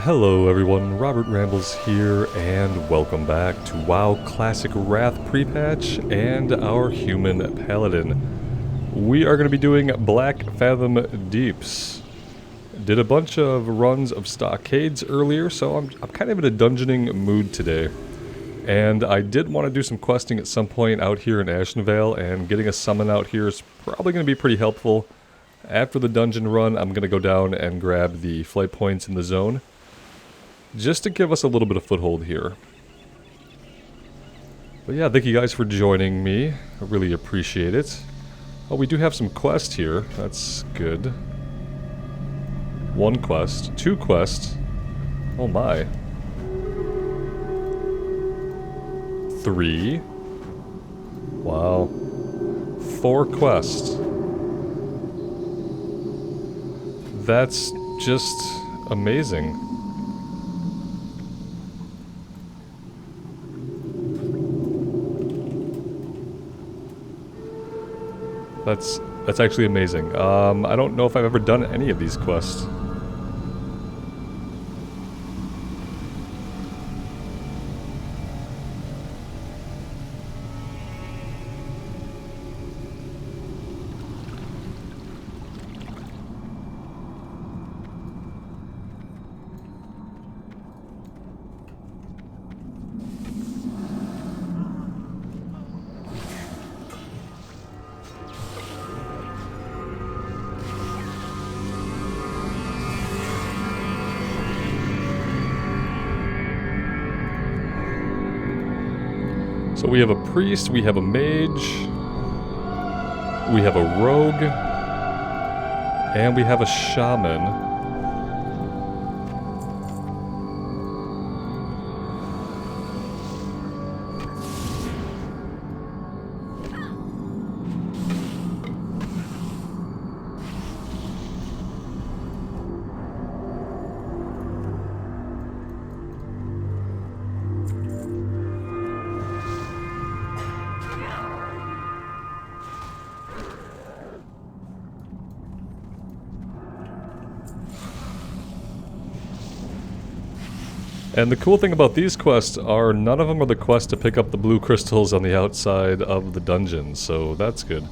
Hello everyone, Robert Rambles here, and welcome back to WoW Classic Wrath pre-patch and our Human Paladin. We are going to be doing Blackfathom Deeps. Did a bunch of runs of Stockades earlier, so I'm kind of in a dungeoning mood today. And I did want to do some questing at some point out here in Ashenvale, and getting a summon out here is probably going to be pretty helpful. After the dungeon run, I'm going to go down and grab the flight points in the zone, just to give us a little bit of foothold here. But yeah, thank you guys for joining me. I really appreciate it. Oh, we do have some quests here. That's good. One quest. Two quests. Oh my. Three. Wow. 4 quests. That's just amazing. That's actually amazing. I don't know if I've ever done any of these quests. So we have a priest, we have a mage, we have a rogue, and we have a shaman. And the cool thing about these quests are none of them are the quest to pick up the blue crystals on the outside of the dungeon, so that's good.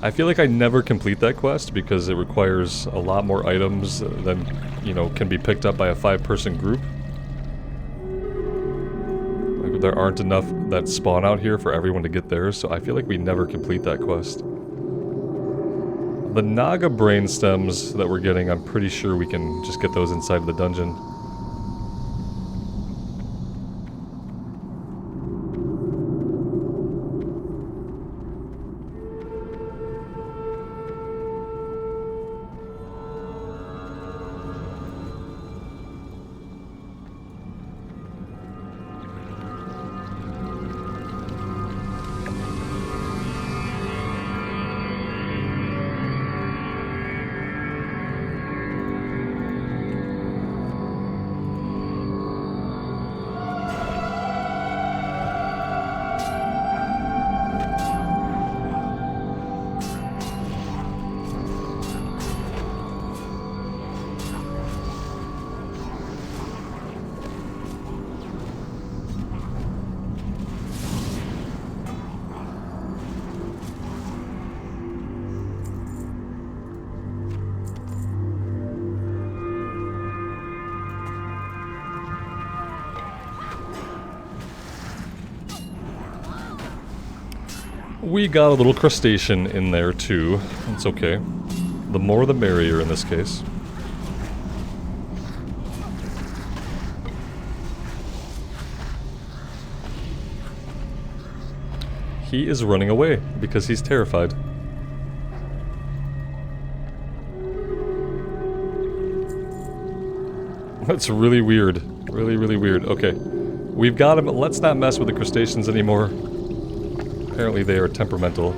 I feel like I never complete that quest because it requires a lot more items than, you know, can be picked up by a 5-person group. Like, there aren't enough that spawn out here for everyone to get theirs, so I feel like we never complete that quest. The Naga brain stems that we're getting, I'm pretty sure we can just get those inside of the dungeon. We got a little crustacean in there too. It's okay. The more the merrier in this case. He is running away because he's terrified. That's really weird. Really, really weird. Okay. We've got him. Let's not mess with the crustaceans anymore. Apparently they are temperamental.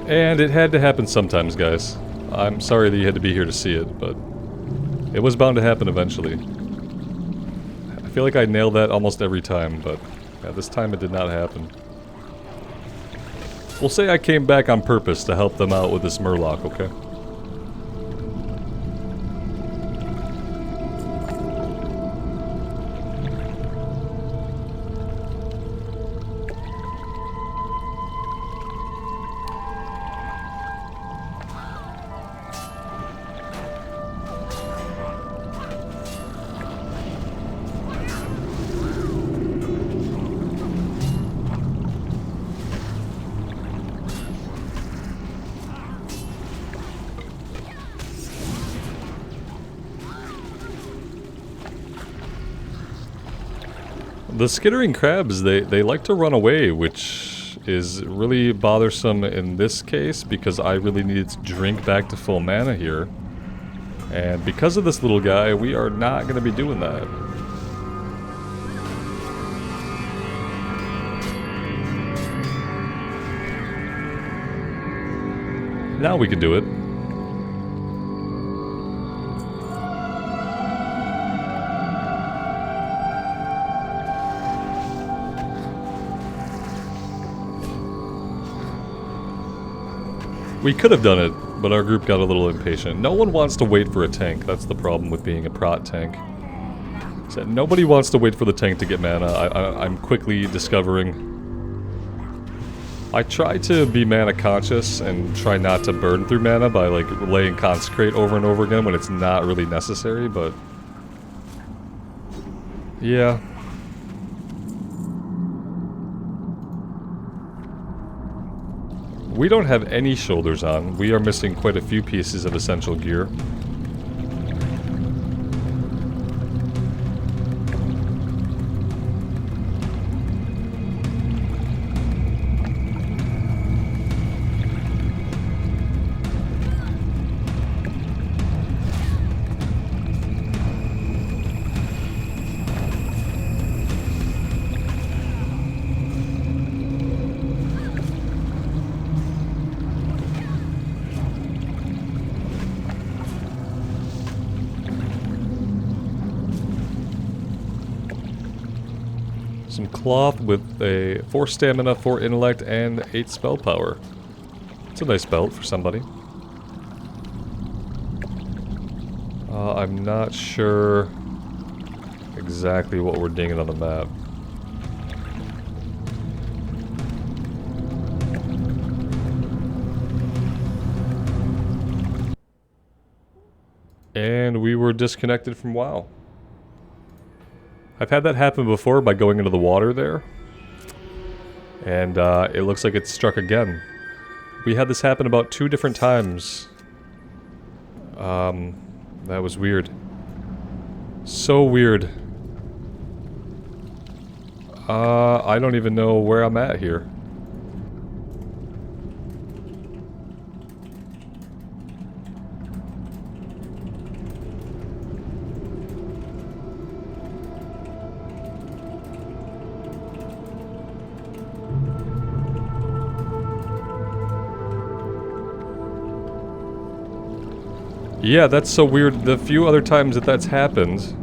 And it had to happen sometimes, guys. I'm sorry that you had to be here to see it, but it was bound to happen eventually. I feel like I nailed that almost every time, but yeah, this time it did not happen. We'll say I came back on purpose to help them out with this Murloc, okay? The skittering crabs, they like to run away, which is really bothersome in this case because I really needed to drink back to full mana here. And because of this little guy, we are not going to be doing that. Now we can do it. We could have done it, but our group got a little impatient. No one wants to wait for a tank. That's the problem with being a prot tank. So nobody wants to wait for the tank to get mana. I'm quickly discovering. I try to be mana conscious and try not to burn through mana by like laying Consecrate over and over again when it's not really necessary, but yeah. We don't have any shoulders on. We are missing quite a few pieces of essential gear. Some cloth with a 4 stamina, 4 intellect, and 8 spell power. It's a nice belt for somebody. I'm not sure exactly what we're dinging on the map. And we were disconnected from WoW. I've had that happen before by going into the water there. And it looks like it's struck again. We had this happen about 2 different times. That was weird. So weird. I don't even know where I'm at here. Yeah, that's so weird. The few other times that that's happened,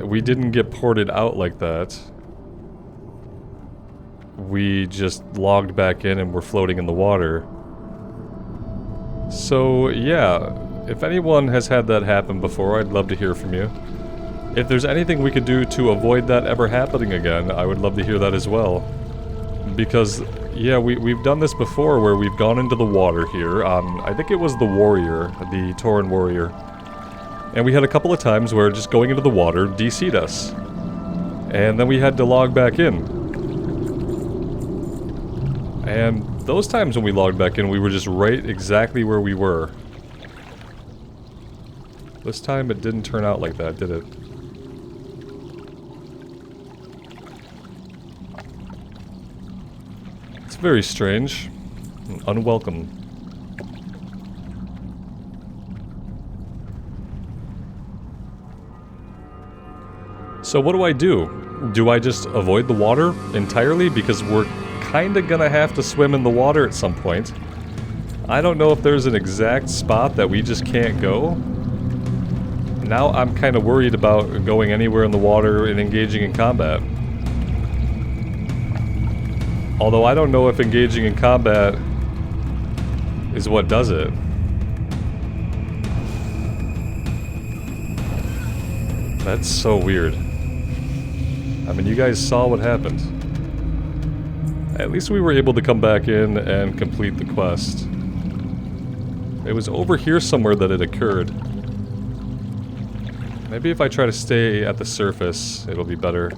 we didn't get ported out like that. We just logged back in and were floating in the water. So, yeah, if anyone has had that happen before, I'd love to hear from you. If there's anything we could do to avoid that ever happening again, I would love to hear that as well. Because, yeah, we've done this before where we've gone into the water here. I think it was the warrior, the Tauren warrior. And we had a couple of times where just going into the water DC'd us. And then we had to log back in. And those times when we logged back in, we were just right exactly where we were. This time it didn't turn out like that, did it? It's very strange and unwelcome. So what do? Do I just avoid the water entirely? Because we're kinda gonna have to swim in the water at some point. I don't know if there's an exact spot that we just can't go. Now I'm kinda worried about going anywhere in the water and engaging in combat. Although I don't know if engaging in combat is what does it. That's so weird. I mean, you guys saw what happened. At least we were able to come back in and complete the quest. It was over here somewhere that it occurred. Maybe if I try to stay at the surface, it'll be better.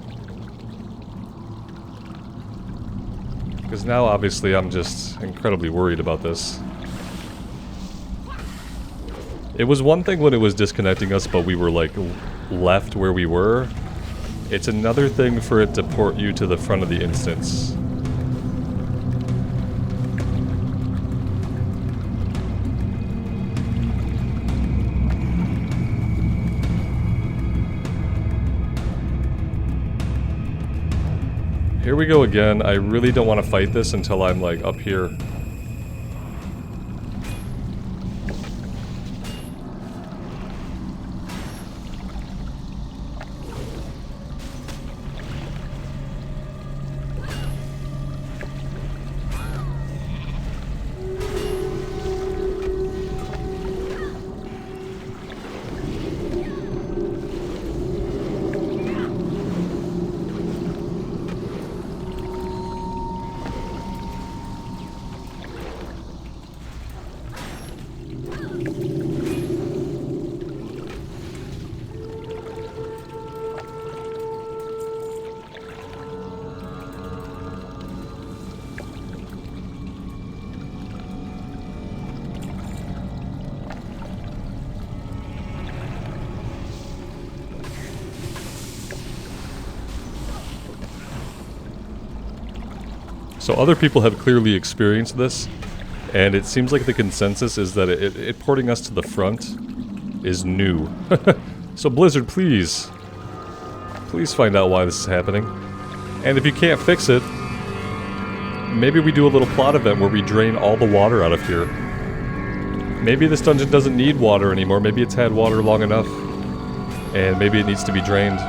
Because now, obviously, I'm just incredibly worried about this. It was one thing when it was disconnecting us, but we were, like, left where we were. It's another thing for it to port you to the front of the instance. Here we go again. I really don't want to fight this until I'm, like, up here. So other people have clearly experienced this, and it seems like the consensus is that it porting us to the front is new. So Blizzard, please find out why this is happening. And if you can't fix it, maybe we do a little plot event where we drain all the water out of here. Maybe this dungeon doesn't need water anymore, maybe it's had water long enough, and maybe it needs to be drained.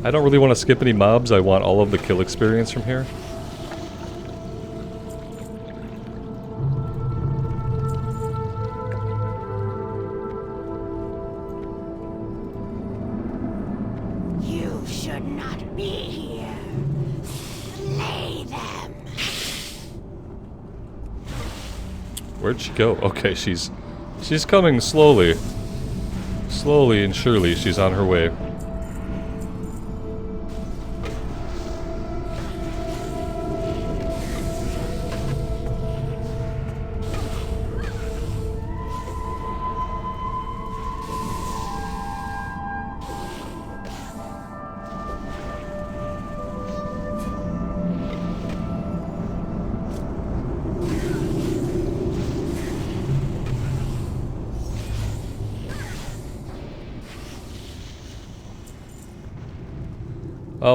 I don't really want to skip any mobs, I want all of the kill experience from here. You should not be here. Slay them. Where'd she go? Okay, she's coming slowly. Slowly and surely she's on her way.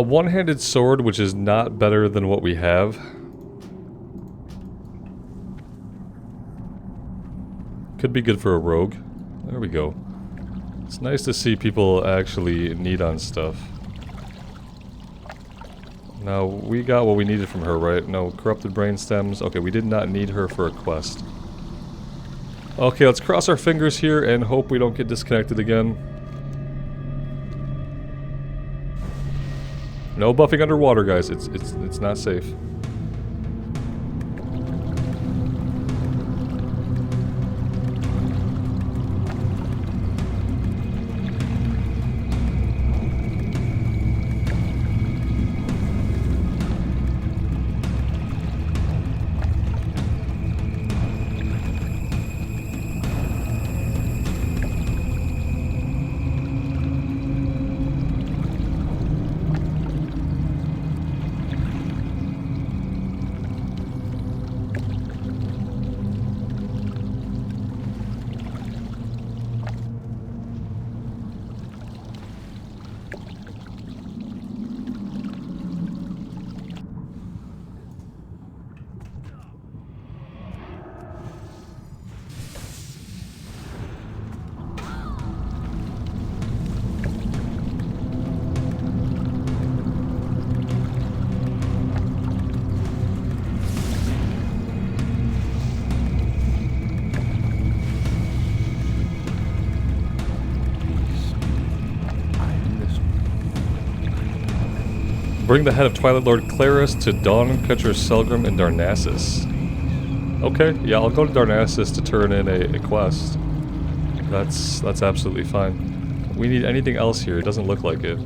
One-handed sword, which is not better than what we have. Could be good for a rogue. There we go. It's nice to see people actually need on stuff. Now, we got what we needed from her, right? No, corrupted brain stems. Okay, we did not need her for a quest. Okay, let's cross our fingers here and hope we don't get disconnected again. No buffing underwater, guys. It's not safe. Bring the head of Twilight Lord Claris to Dawncatcher Selgrim and Darnassus. Okay, yeah, I'll go to Darnassus to turn in a quest. That's absolutely fine. We need anything else here, it doesn't look like it.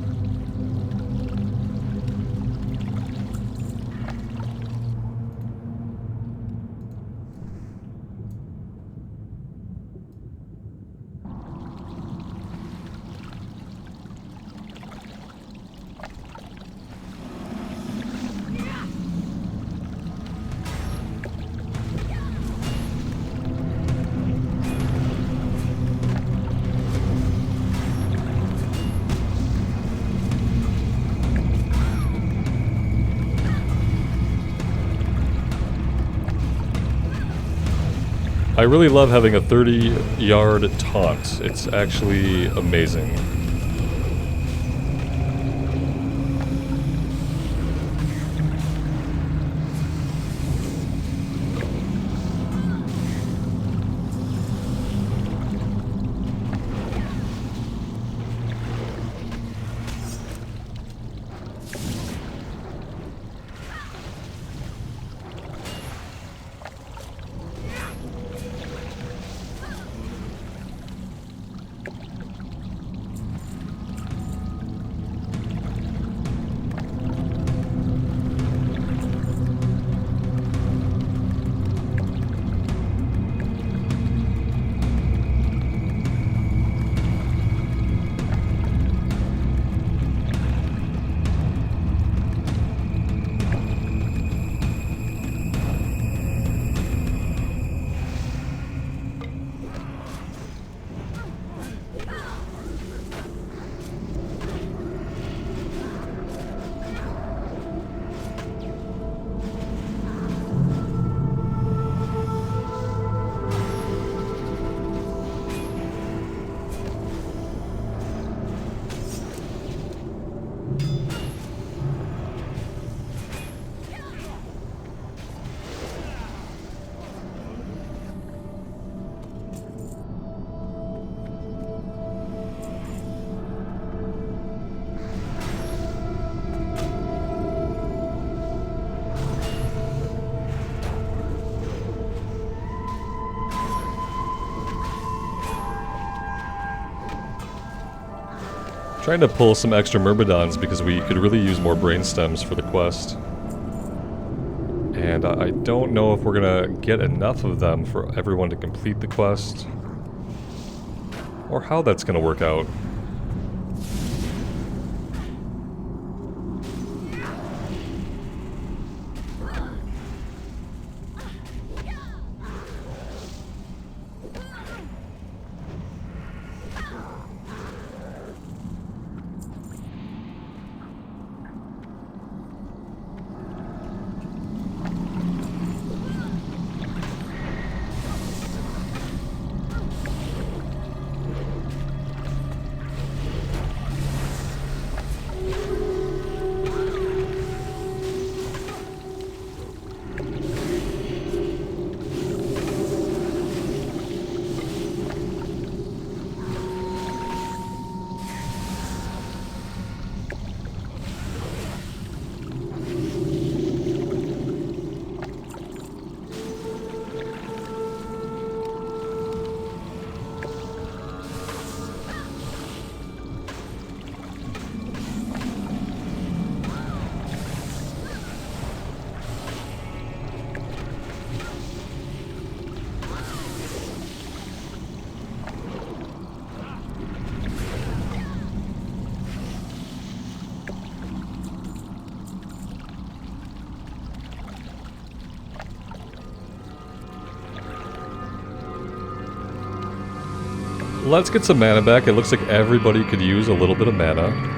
I really love having a 30-yard taunt. It's actually amazing. Trying to pull some extra Myrmidons because we could really use more brain stems for the quest. And I don't know if we're gonna get enough of them for everyone to complete the quest, or how that's gonna work out. Let's get some mana back. It looks like everybody could use a little bit of mana.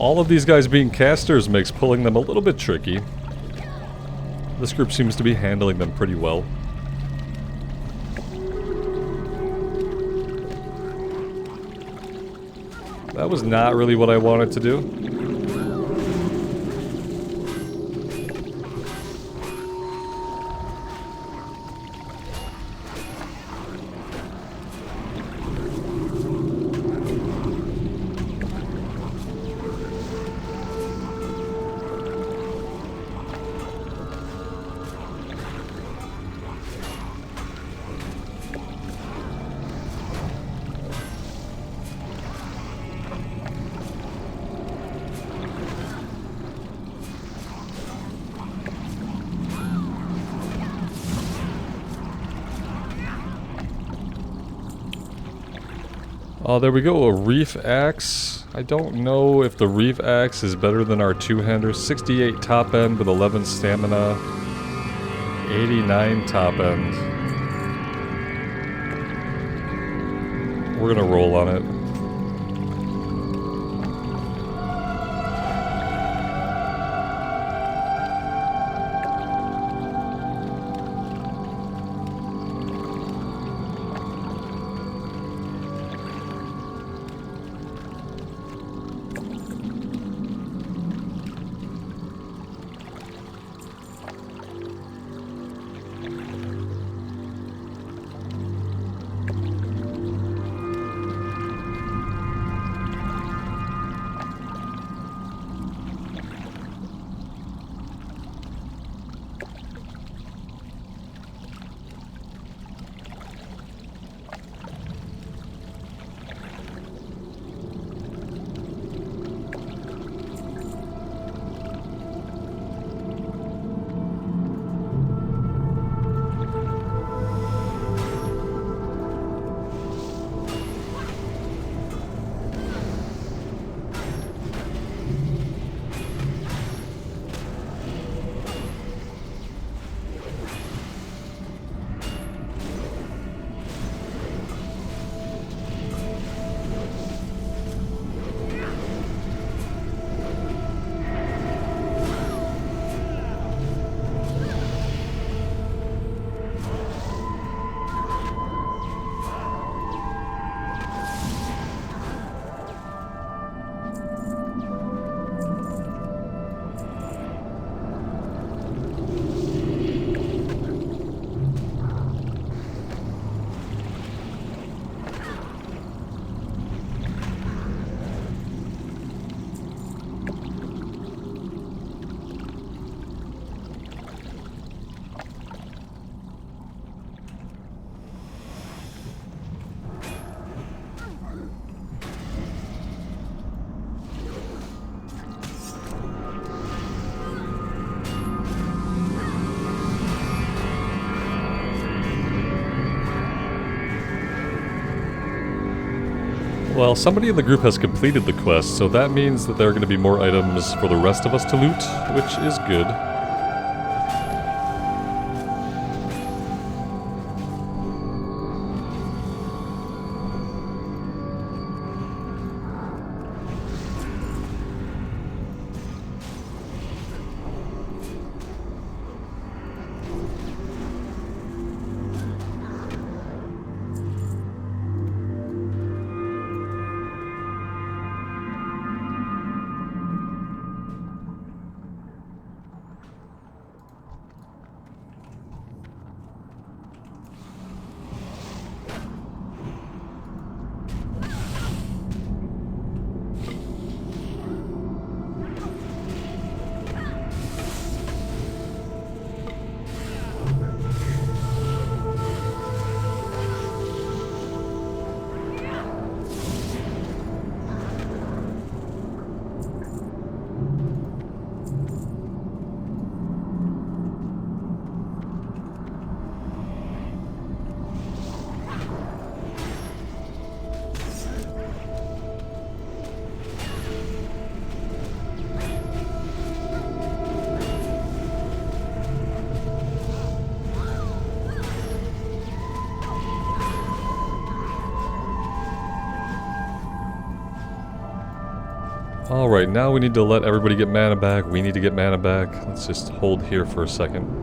All of these guys being casters makes pulling them a little bit tricky. This group seems to be handling them pretty well. That was not really what I wanted to do. Oh, there we go, a reef axe. I don't know if the reef axe is better than our two-hander. 68 top end with 11 stamina. 89 top end. We're gonna roll on it. Well, somebody in the group has completed the quest, so that means that there are going to be more items for the rest of us to loot, which is good. Alright, now we need to let everybody get mana back. We need to get mana back. Let's just hold here for a second.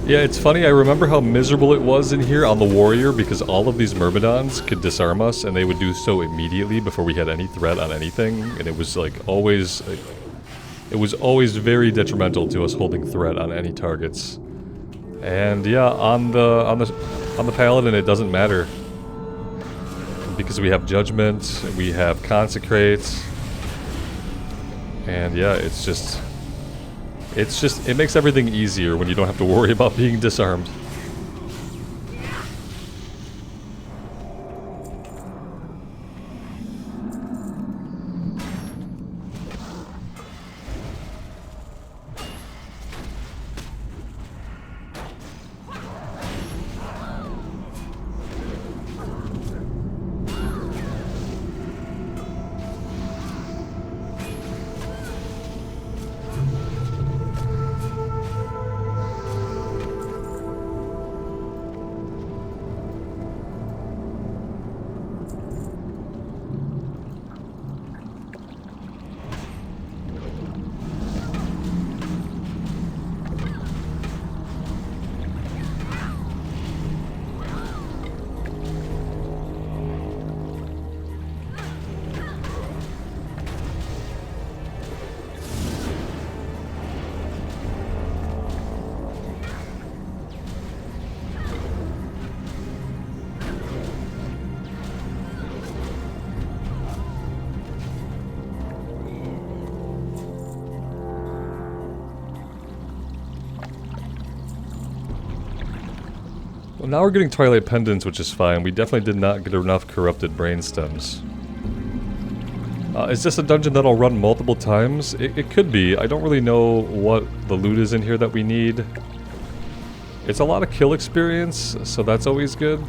Yeah, it's funny, I remember how miserable it was in here on the warrior because all of these myrmidons could disarm us and they would do so immediately before we had any threat on anything, and it was like always... it was always very detrimental to us holding threat on any targets. And yeah, on the paladin it doesn't matter. Because we have judgment, we have consecrate, and yeah, it's just, it makes everything easier when you don't have to worry about being disarmed. Well, now we're getting Twilight Pendants, which is fine. We definitely did not get enough Corrupted Brainstems. Is this a dungeon that'll run multiple times? It could be. I don't really know what the loot is in here that we need. It's a lot of kill experience, so that's always good.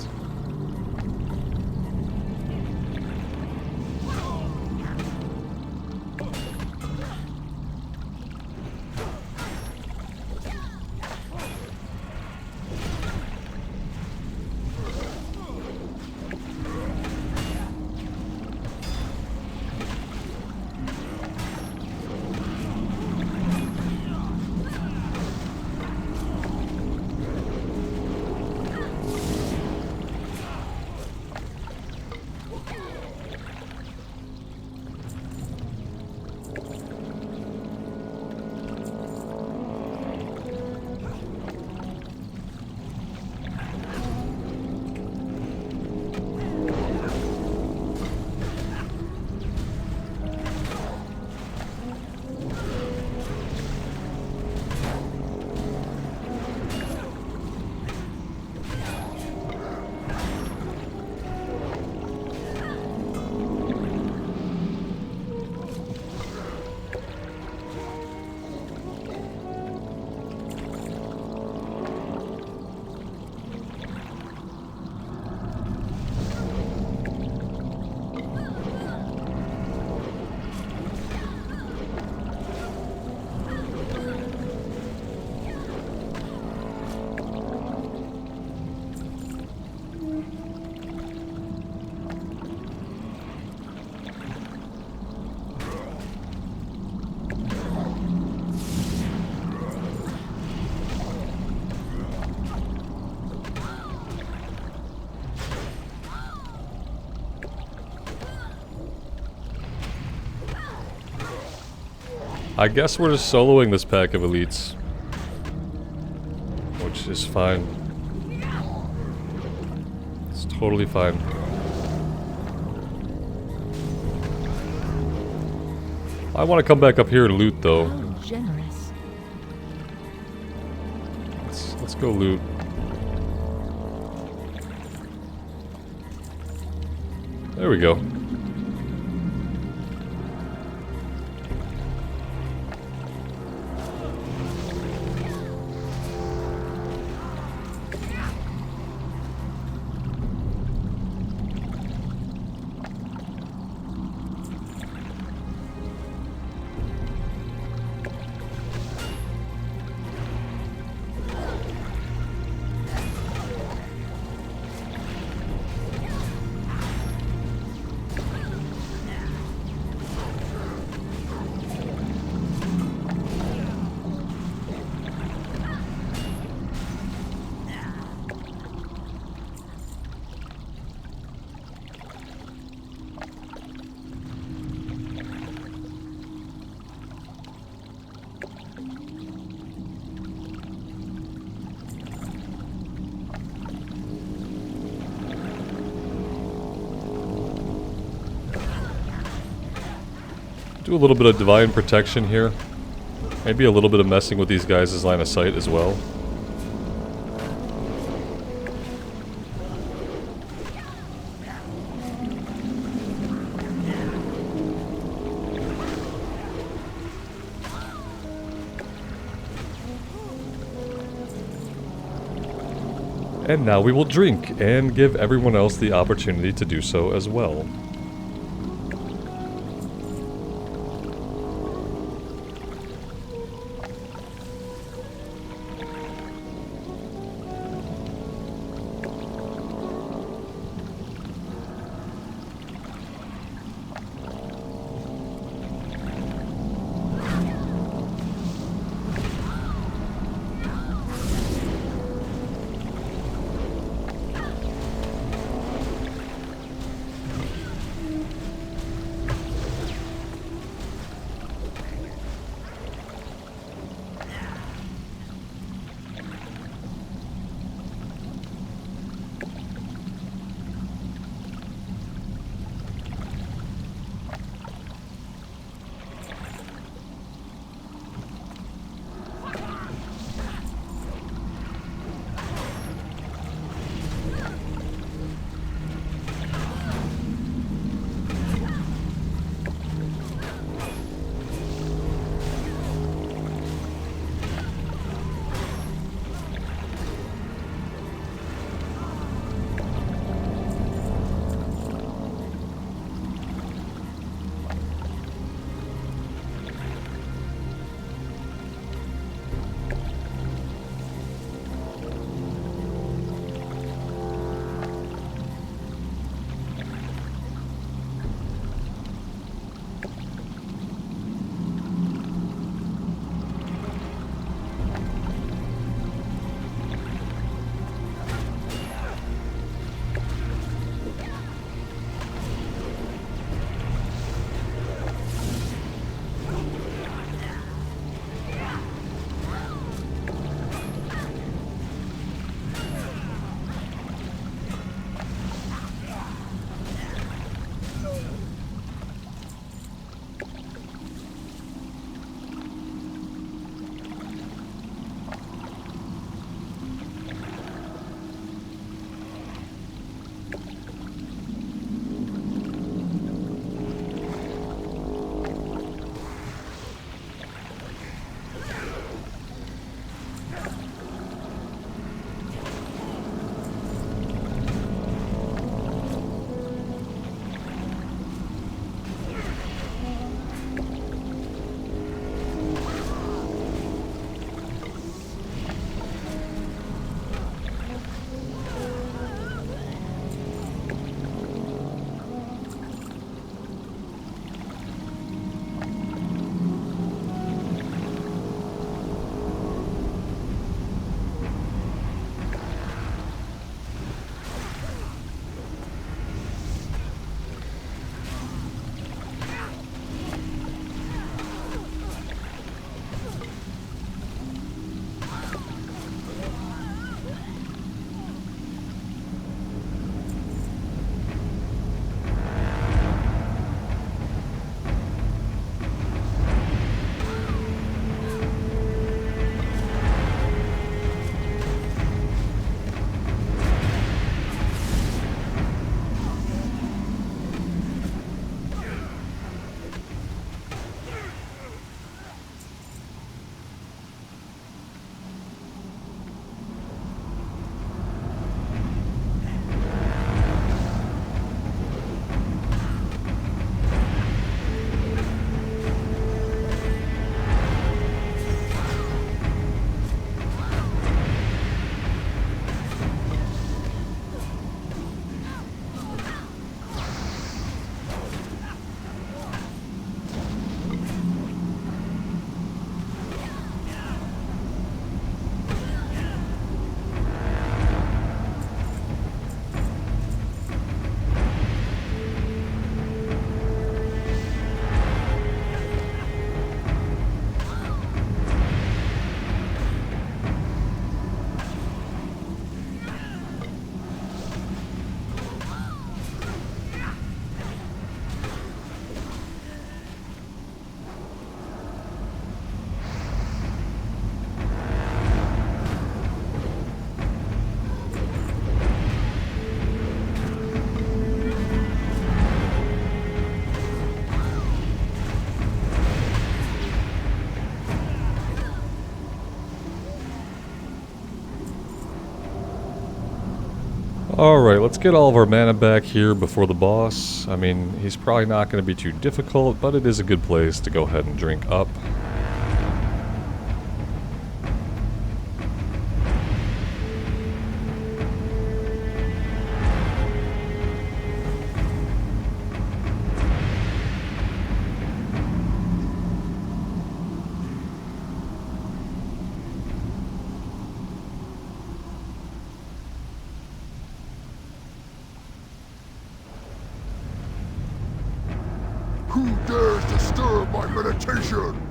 I guess we're just soloing this pack of elites. Which is fine. It's totally fine. I want to come back up here and loot though. How generous. Let's go loot. There we go. Do a little bit of divine protection here. Maybe a little bit of messing with these guys' line of sight as well. And now we will drink and give everyone else the opportunity to do so as well. Alright, let's get all of our mana back here before the boss. I mean, he's probably not going to be too difficult, but it is a good place to go ahead and drink up. Who dares disturb my meditation?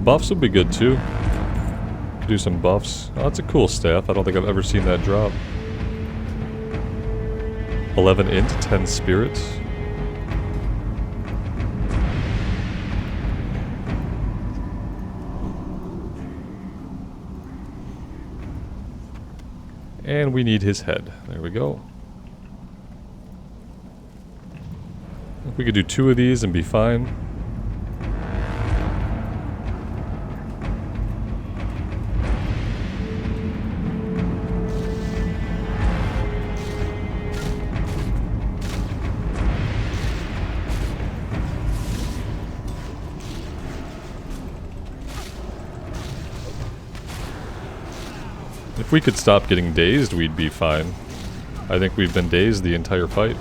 Buffs would be good too. Do some buffs. Oh, that's a cool staff. I don't think I've ever seen that drop. 11 int, 10 spirit. And we need his head. There we go. If we could do 2 of these and be fine. If we could stop getting dazed, we'd be fine. I think we've been dazed the entire fight.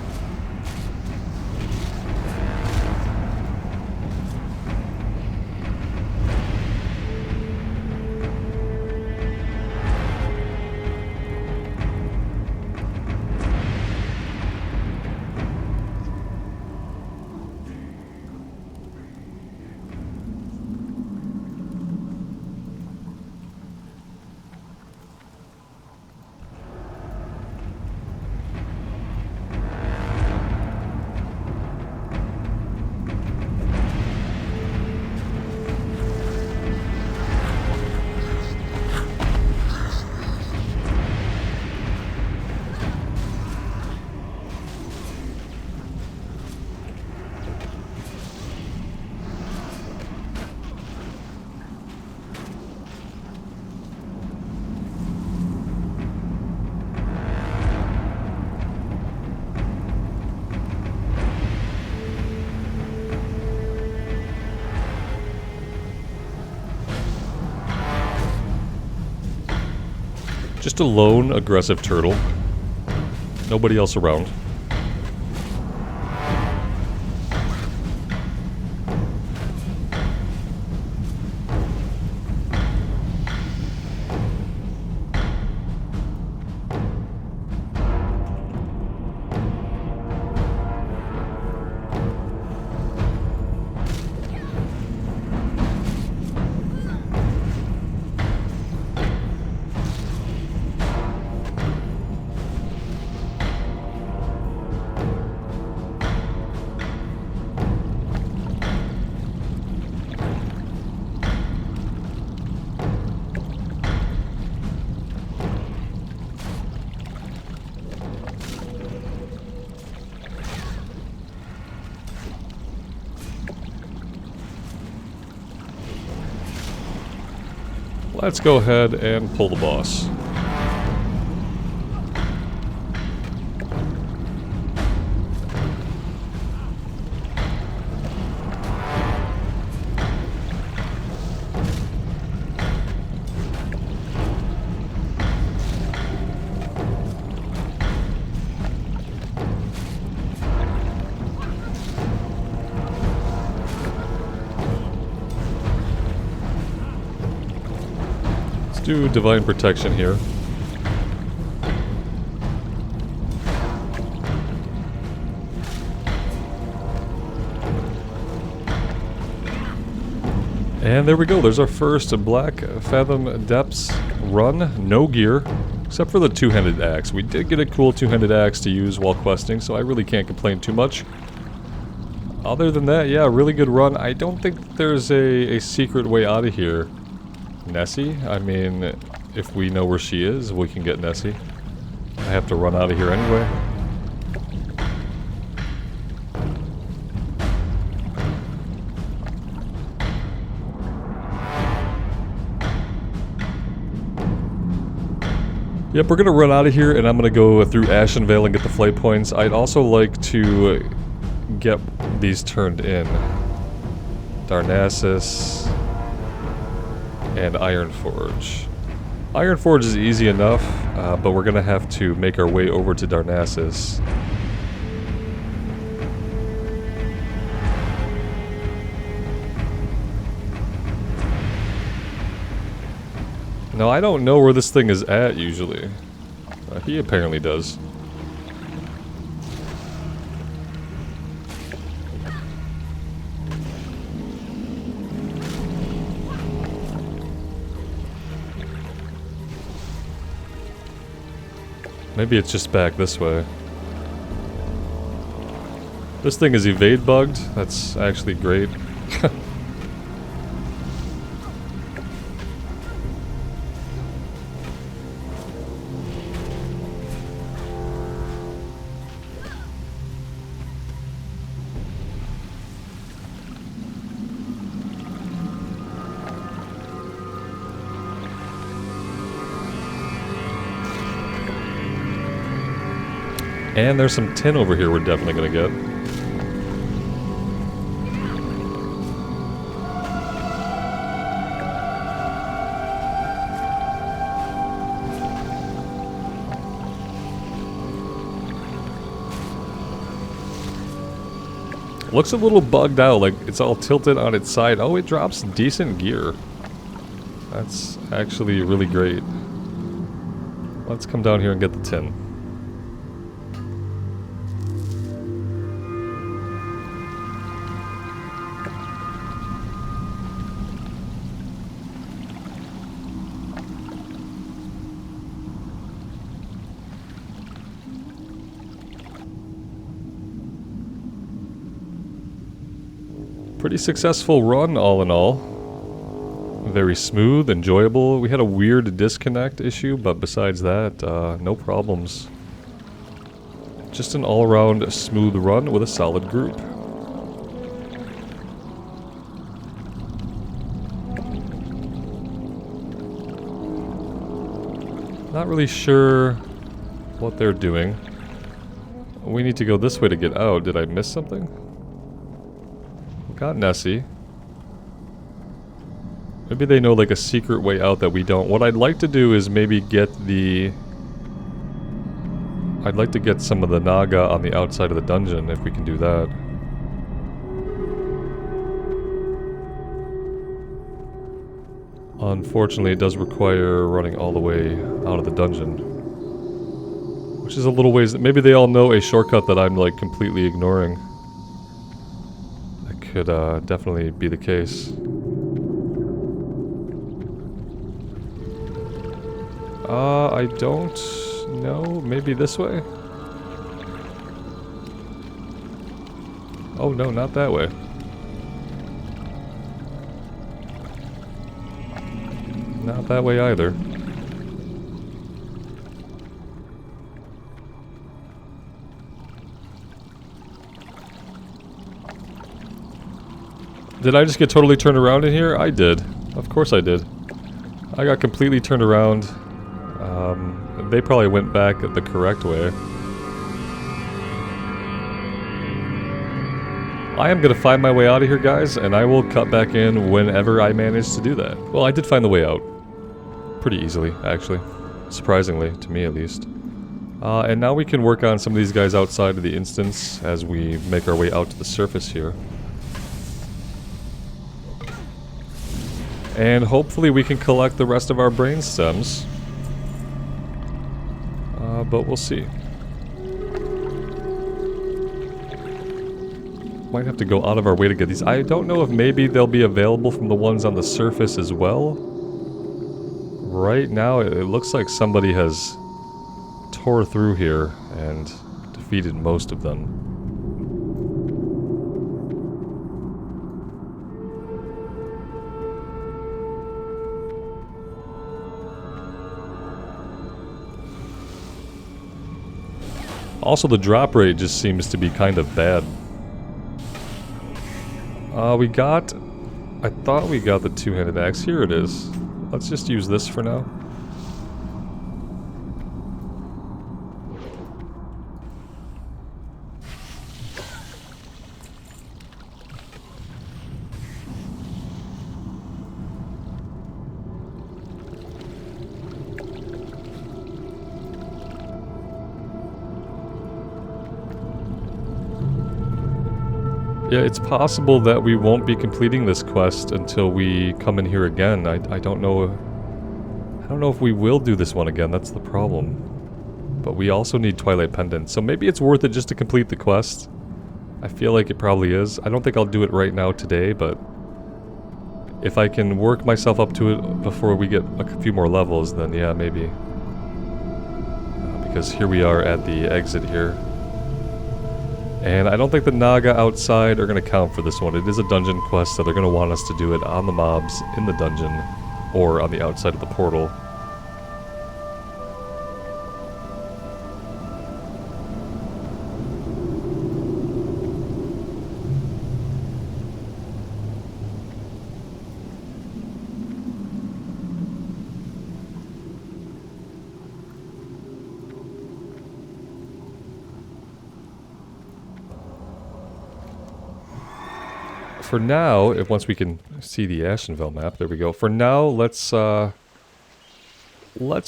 Just a lone, aggressive turtle. Nobody else around. Let's go ahead and pull the boss. Do divine protection here. And there we go, there's our first Blackfathom Depths run. No gear, except for the two-handed axe. We did get a cool two-handed axe to use while questing, so I really can't complain too much. Other than that, yeah, really good run. I don't think there's a secret way out of here. Nessie? I mean, if we know where she is, we can get Nessie. I have to run out of here anyway. Yep, we're gonna run out of here, and I'm gonna go through Ashenvale and get the flight points. I'd also like to get these turned in. Darnassus and Ironforge. Ironforge is easy enough, but we're gonna have to make our way over to Darnassus. Now, I don't know where this thing is at, usually. He apparently does. Maybe it's just back this way. This thing is evade bugged. That's actually great. And there's some tin over here we're definitely gonna get. Looks a little bugged out, like it's all tilted on its side. Oh, it drops decent gear. That's actually really great. Let's come down here and get the tin. Pretty successful run, all in all. Very smooth, enjoyable. We had a weird disconnect issue, but besides that, no problems. Just an all-around smooth run with a solid group. Not really sure what they're doing. We need to go this way to get out. Did I miss something? Got Nessie. Maybe they know like a secret way out that we don't. What I'd like to do is maybe get the... I'd like to get some of the Naga on the outside of the dungeon, if we can do that. Unfortunately, it does require running all the way out of the dungeon. Which is a little ways... Maybe they all know a shortcut that I'm like completely ignoring. Could definitely be the case. I don't know. Maybe this way? Oh no, not that way. Not that way either. Did I just get totally turned around in here? I did. Of course I did. I got completely turned around. They probably went back the correct way. I am going to find my way out of here, guys, and I will cut back in whenever I manage to do that. Well, I did find the way out. Pretty easily, actually. Surprisingly, to me at least. And now we can work on some of these guys outside of the instance as we make our way out to the surface here. And hopefully we can collect the rest of our brain stems. But we'll see. Might have to go out of our way to get these. I don't know if maybe they'll be available from the ones on the surface as well. Right now it looks like somebody has tore through here and defeated most of them. Also, the drop rate just seems to be kind of bad. We got... I thought we got the two-handed axe. Here it is. Let's just use this for now. Yeah, it's possible that we won't be completing this quest until we come in here again. I don't know. I don't know if we will do this one again. That's the problem. But we also need Twilight Pendant, so maybe it's worth it just to complete the quest. I feel like it probably is. I don't think I'll do it right now today, but if I can work myself up to it before we get a few more levels, then yeah, maybe. Because here we are at the exit here. And I don't think the Naga outside are going to count for this one. It is a dungeon quest, so they're going to want us to do it on the mobs in the dungeon or on the outside of the portal. For now, once we can see the Ashenvale map, there we go. For now, let's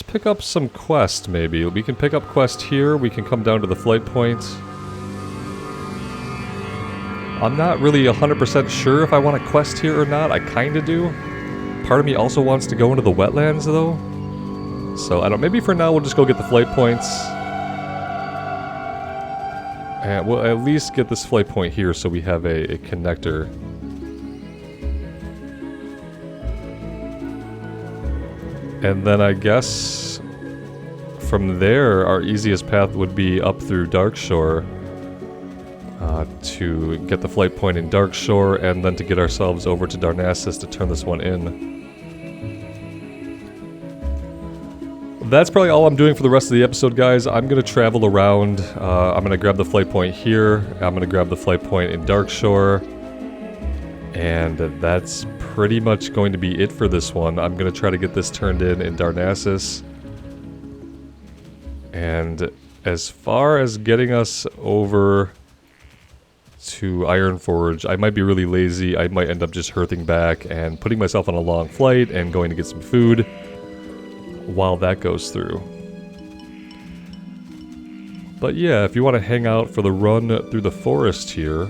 pick up some quest, maybe. We can pick up quest here, we can come down to the flight point. I'm not really 100% sure if I want a quest here or not, I kinda do. Part of me also wants to go into the wetlands, though. So, I don't, maybe for now we'll just go get the flight points. And we'll at least get this flight point here so we have a connector. And then I guess from there our easiest path would be up through Darkshore to get the flight point in Darkshore and then to get ourselves over to Darnassus to turn this one in. That's probably all I'm doing for the rest of the episode, guys. I'm going to travel around. I'm going to grab the flight point here. I'm going to grab the flight point in Darkshore. And that's pretty much going to be it for this one. I'm going to try to get this turned in Darnassus. And as far as getting us over to Ironforge, I might be really lazy. I might end up just hearthing back and putting myself on a long flight and going to get some food while that goes through. But yeah, if you want to hang out for the run through the forest here,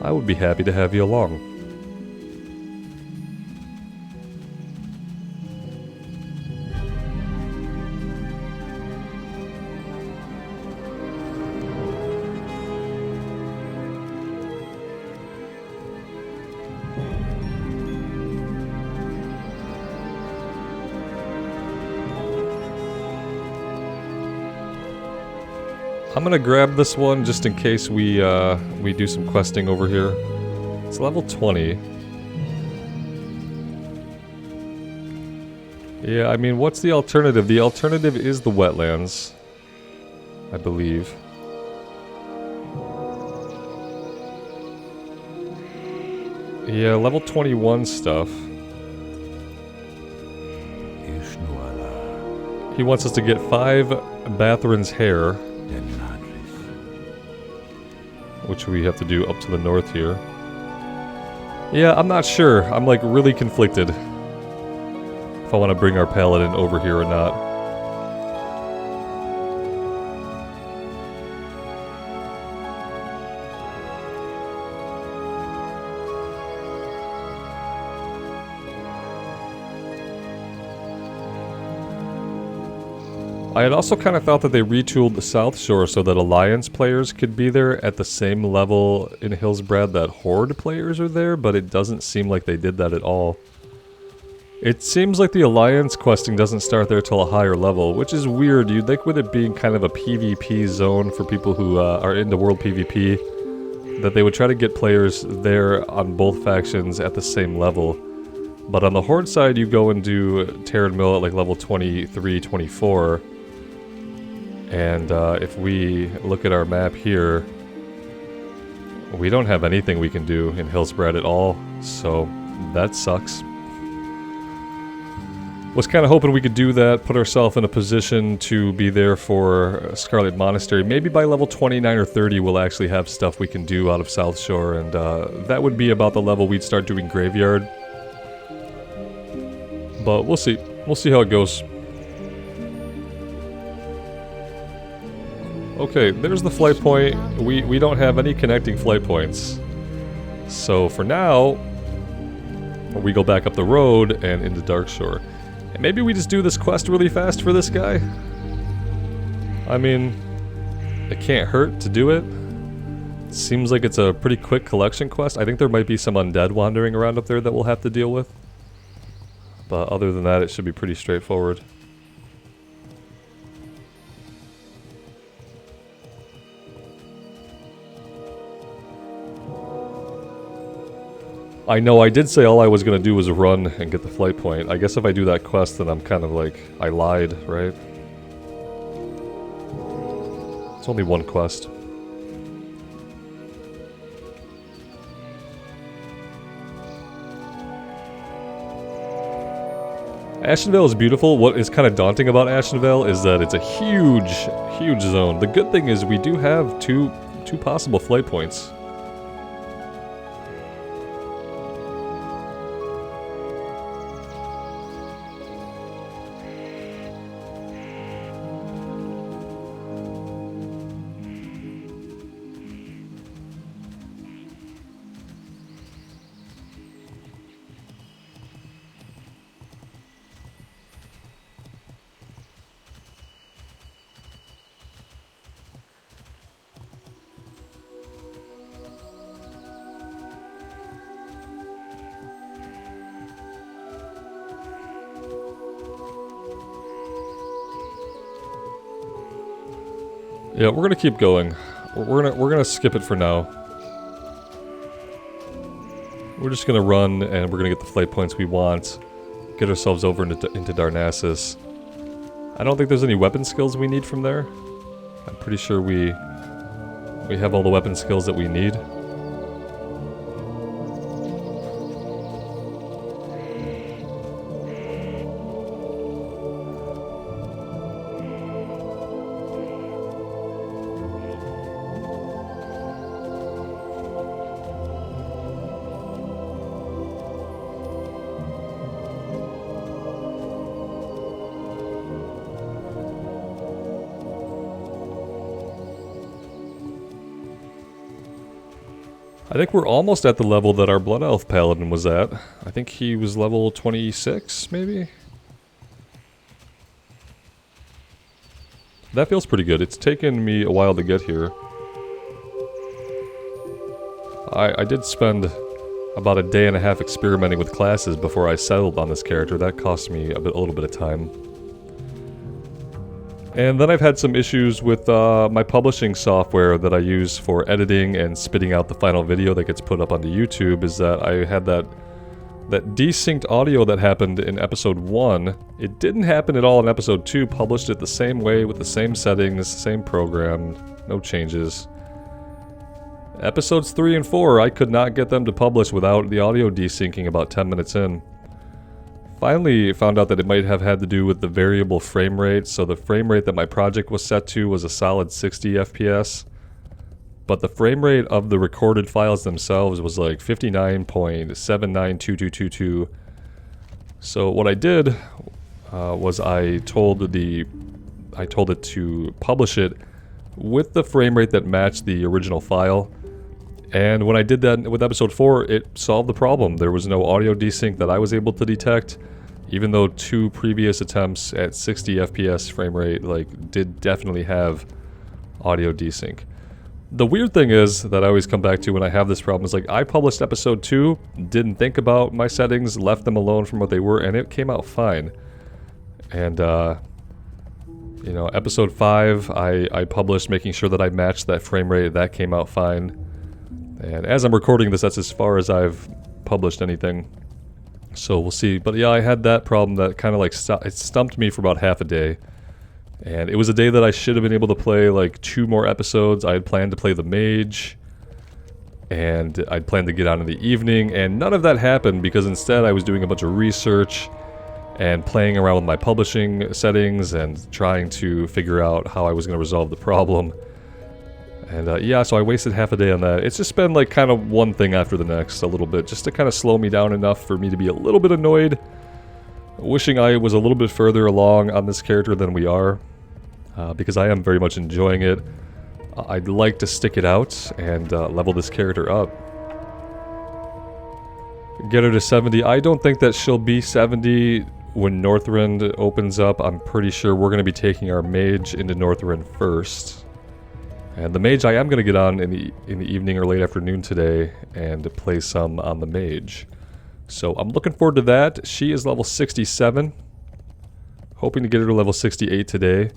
I would be happy to have you along. I'm gonna grab this one just in case we do some questing over here. It's level 20. Yeah, I mean, what's the alternative? The alternative is the wetlands, I believe. Yeah, level 21 stuff. He wants us to get 5 Bathrin's hair, which we have to do up to the north here. Yeah, I'm not sure. I'm like really conflicted if I want to bring our paladin over here or not. I had also kind of thought that they retooled the South Shore so that Alliance players could be there at the same level in Hillsbrad that Horde players are there, but it doesn't seem like they did that at all. It seems like the Alliance questing doesn't start there till a higher level, which is weird. You'd think with it being kind of a PvP zone for people who are into World PvP, that they would try to get players there on both factions at the same level. But on the Horde side, you go and do Terran Mill at like level 23, 24, And if we look at our map here, we don't have anything we can do in Hillsbrad at all, so that sucks. Was kind of hoping we could do that, put ourselves in a position to be there for Scarlet Monastery. Maybe by level 29 or 30 we'll actually have stuff we can do out of South Shore, and that would be about the level we'd start doing Graveyard. But we'll see. We'll see how it goes. Okay, there's the flight point. We don't have any connecting flight points. So for now, we go back up the road and into Darkshore. And maybe we just do this quest really fast for this guy? I mean, it can't hurt to do it. Seems like it's a pretty quick collection quest. I think there might be some undead wandering around up there that we'll have to deal with. But other than that, it should be pretty straightforward. I know I did say all I was going to do was run and get the flight point. I guess if I do that quest, then I'm kind of like, I lied, right? It's only one quest. Ashenvale is beautiful. What is kind of daunting about Ashenvale is that it's a huge, huge zone. The good thing is we do have two possible flight points. Yeah, we're gonna keep going. We're gonna skip it for now. We're just gonna run and we're gonna get the flight points we want. Get ourselves over into Darnassus. I don't think there's any weapon skills we need from there. I'm pretty sure we have all the weapon skills that we need. I think we're almost at the level that our Blood Elf Paladin was at. I think he was level 26, maybe? That feels pretty good. It's taken me a while to get here. I did spend about a day and a half experimenting with classes before I settled on this character. That cost me a little bit of time. And then I've had some issues with my publishing software that I use for editing and spitting out the final video that gets put up onto YouTube, is that I had that desynced audio that happened in episode 1. It didn't happen at all in episode 2, published it the same way with the same settings, same program, no changes. Episodes 3 and 4, I could not get them to publish without the audio desyncing about 10 minutes in. Finally found out that it might have had to do with the variable frame rate, so the frame rate that my project was set to was a solid 60 FPS, but the frame rate of the recorded files themselves was like 59.792222. So what I did was I told it to publish it with the frame rate that matched the original file. And when I did that with episode 4, it solved the problem. There was no audio desync that I was able to detect, even though 2 previous attempts at 60 FPS frame rate did definitely have audio desync. The weird thing is that I always come back to when I have this problem is I published episode 2, didn't think about my settings, left them alone from what they were, and it came out fine. And you know, episode 5 I published making sure that I matched that frame rate. That came out fine. And as I'm recording this, that's as far as I've published anything. So we'll see. But yeah, I had that problem that kind of it stumped me for about half a day. And it was a day that I should have been able to play like 2 more episodes. I had planned to play the mage, and I'd planned to get on in the evening, and none of that happened because instead I was doing a bunch of research and playing around with my publishing settings and trying to figure out how I was going to resolve the problem. And yeah, so I wasted half a day on that. It's just been like kind of one thing after the next a little bit, just to kind of slow me down enough for me to be a little bit annoyed. Wishing I was a little bit further along on this character than we are, because I am very much enjoying it. I'd like to stick it out and level this character up. Get her to 70. I don't think that she'll be 70 when Northrend opens up. I'm pretty sure we're going to be taking our mage into Northrend first. And the mage I am going to get on in the evening or late afternoon today and play some on the mage. So I'm looking forward to that. She is level 67. Hoping to get her to level 68 today.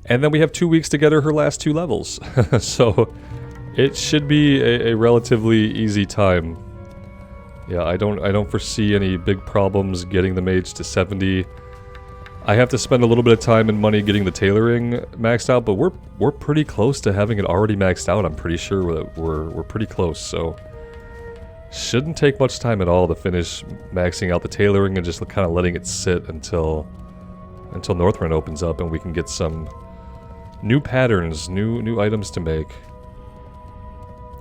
And then we have 2 weeks to get her last 2 levels. So it should be a relatively easy time. Yeah, I don't foresee any big problems getting the mage to 70. I have to spend a little bit of time and money getting the tailoring maxed out, but we're pretty close to having it already maxed out. I'm pretty sure that we're pretty close, so shouldn't take much time at all to finish maxing out the tailoring and just kind of letting it sit until Northrend opens up and we can get some new patterns, new items to make.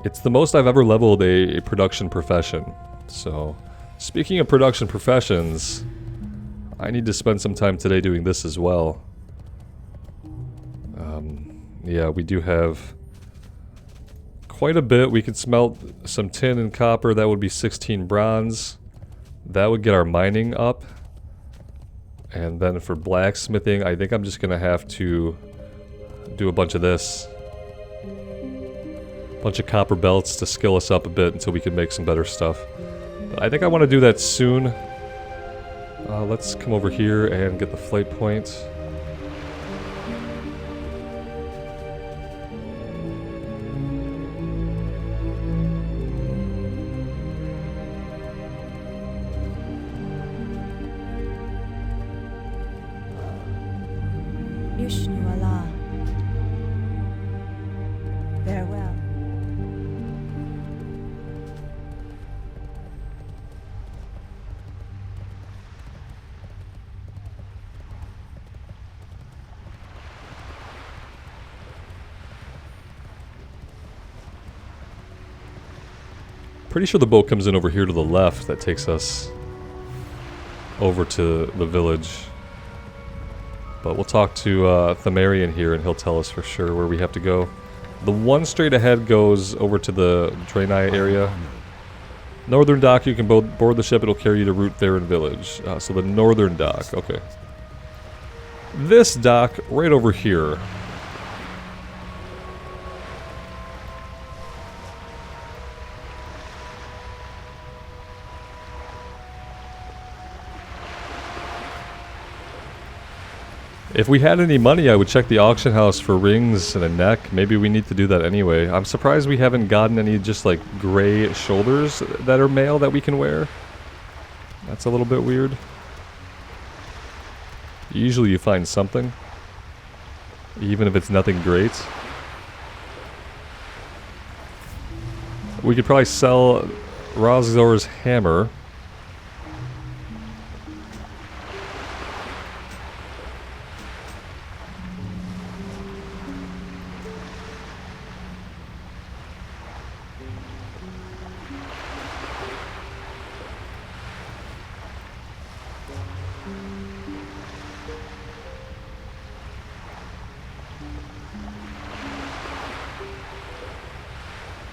It's the most I've ever leveled a production profession. So, speaking of production professions, I need to spend some time today doing this as well. Yeah, we do have quite a bit. We could smelt some tin and copper. That would be 16 bronze. That would get our mining up. And then for blacksmithing, I think I'm just going to have to do a bunch of this. Bunch of copper belts to skill us up a bit until we can make some better stuff. But I think I want to do that soon. Let's come over here and get the flight point. Ishnuala. Farewell. Pretty sure the boat comes in over here to the left that takes us over to the village. But we'll talk to Themarian here and he'll tell us for sure where we have to go. The one straight ahead goes over to the Draenei area. Northern dock, you can board the ship, it'll carry you to Root Theron village. So the northern dock, okay. This dock right over here. If we had any money, I would check the auction house for rings and a neck. Maybe we need to do that anyway. I'm surprised we haven't gotten any just like gray shoulders that are male that we can wear. That's a little bit weird. Usually you find something, even if it's nothing great. We could probably sell Razor's hammer.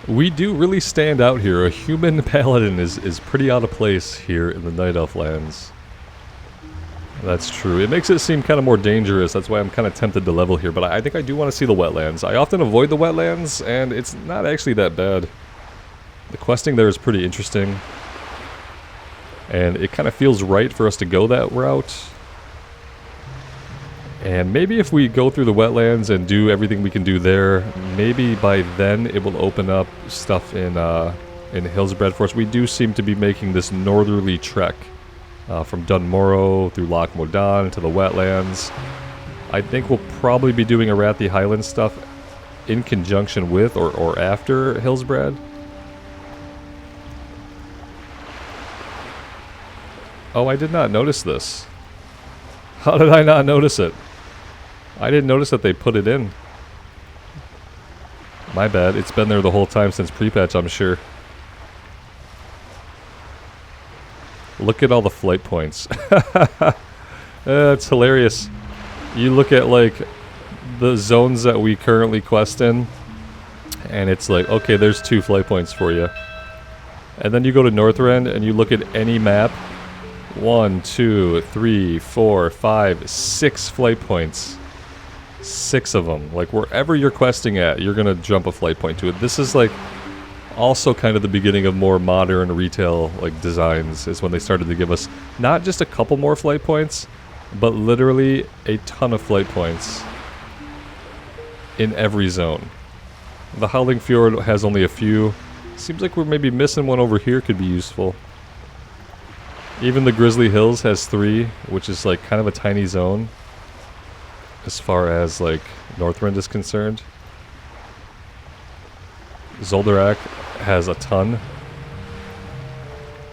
We do really stand out here. A human paladin is pretty out of place here in the Night Elf lands. That's true. It makes it seem kind of more dangerous. That's why I'm kind of tempted to level here. But I think I do want to see the wetlands. I often avoid the wetlands, and it's not actually that bad. The questing there is pretty interesting. And it kind of feels right for us to go that route. And maybe if we go through the wetlands and do everything we can do there, maybe by then it will open up stuff in Hillsbred for us. We do seem to be making this northerly trek from Dunmorrow through Loch Modan to the wetlands, I think we'll probably be doing Arathi Highland stuff in conjunction with or after Hillsbrad. Oh, I did not notice this. How did I not notice it? I didn't notice that they put it in. My bad. It's been there the whole time since pre-patch, I'm sure. Look at all the flight points. It's hilarious. You look at, like, the zones that we currently quest in, and it's like, okay, there's 2 flight points for you. And then you go to Northrend, and you look at any map. 1, 2, 3, 4, 5, 6 flight points. 6 of them. Like, wherever you're questing at, you're gonna jump a flight point to it. This is, like, also kind of the beginning of more modern retail, like, designs, is when they started to give us not just a couple more flight points, but literally a ton of flight points in every zone. The Howling Fjord has only a few. Seems like we're maybe missing one over here, could be useful. Even the Grizzly Hills has 3, which is like kind of a tiny zone as far as like Northrend is concerned. Zolderak has a ton.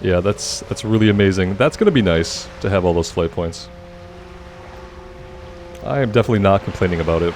Yeah, that's really amazing. That's gonna be nice to have all those flight points. I am definitely not complaining about it.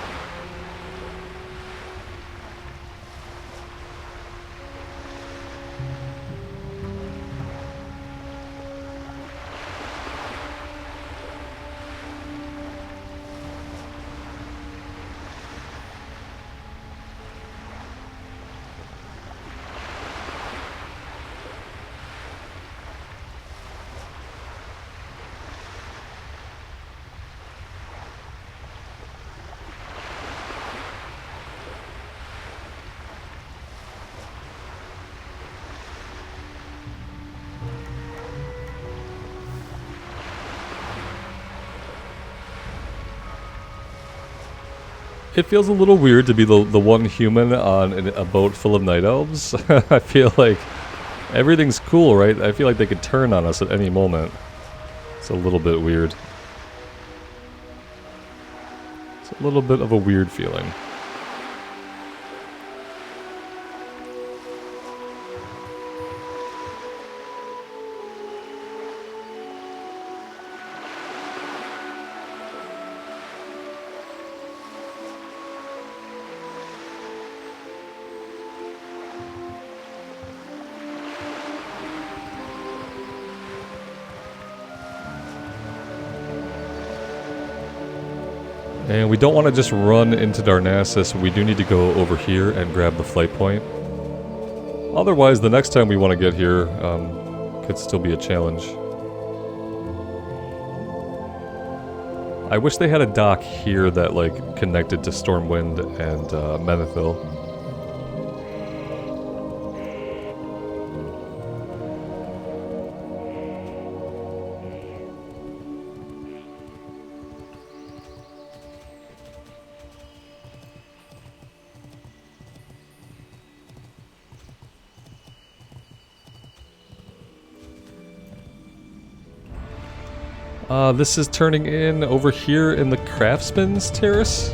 It feels a little weird to be the one human on a boat full of night elves. I feel like everything's cool, right? I feel like they could turn on us at any moment. It's a little bit weird. It's a little bit of a weird feeling. And we don't want to just run into Darnassus. We do need to go over here and grab the flight point. Otherwise, the next time we want to get here could still be a challenge. I wish they had a dock here that like connected to Stormwind and Menethil. This is turning in over here in the Craftsman's Terrace.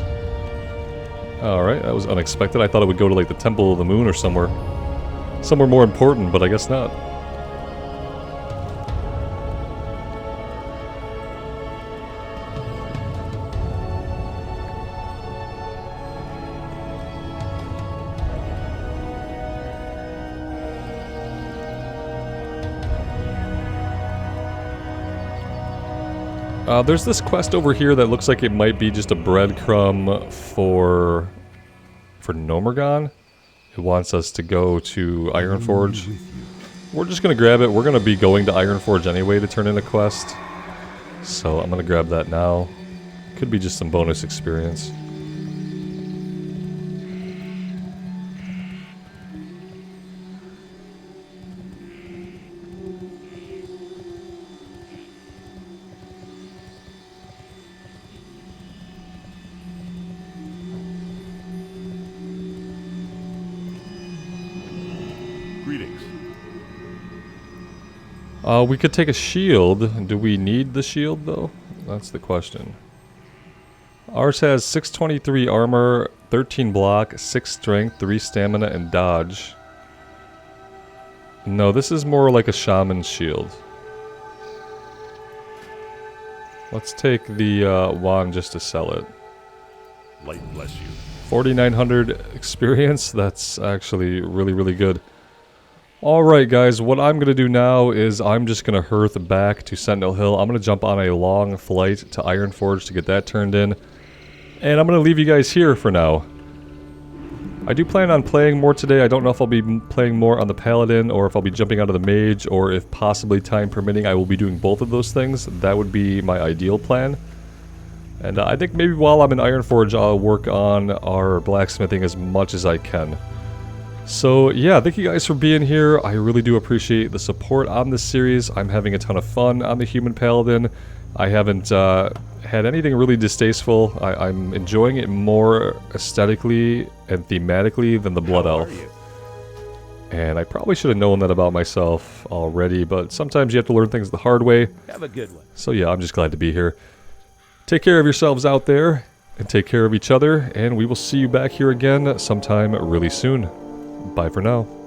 Alright, that was unexpected. I thought it would go to like the Temple of the Moon or somewhere. Somewhere more important, but I guess not. There's this quest over here that looks like it might be just a breadcrumb for Nomergon. It wants us to go to Ironforge. We're just gonna grab it. We're gonna be going to Ironforge anyway to turn in a quest. So I'm gonna grab that now. Could be just some bonus experience. Greetings. We could take a shield. Do we need the shield, though? That's the question. Ours has 623 armor, 13 block, 6 strength, 3 stamina, and dodge. No, this is more like a shaman shield. Let's take the wand just to sell it. Light bless you. 4,900 experience. That's actually really, really good. Alright guys, what I'm going to do now is I'm just going to hearth back to Sentinel Hill. I'm going to jump on a long flight to Ironforge to get that turned in. And I'm going to leave you guys here for now. I do plan on playing more today. I don't know if I'll be playing more on the Paladin or if I'll be jumping out of the Mage, or if possibly time permitting I will be doing both of those things. That would be my ideal plan. And I think maybe while I'm in Ironforge I'll work on our blacksmithing as much as I can. So yeah, thank you guys for being here. I really do appreciate the support on this series. I'm having a ton of fun on the Human Paladin. I haven't had anything really distasteful. I'm enjoying it more aesthetically and thematically than the Blood Elf. And I probably should have known that about myself already, but sometimes you have to learn things the hard way. Have a good one. So yeah, I'm just glad to be here. Take care of yourselves out there, and take care of each other, and we will see you back here again sometime really soon. Bye for now.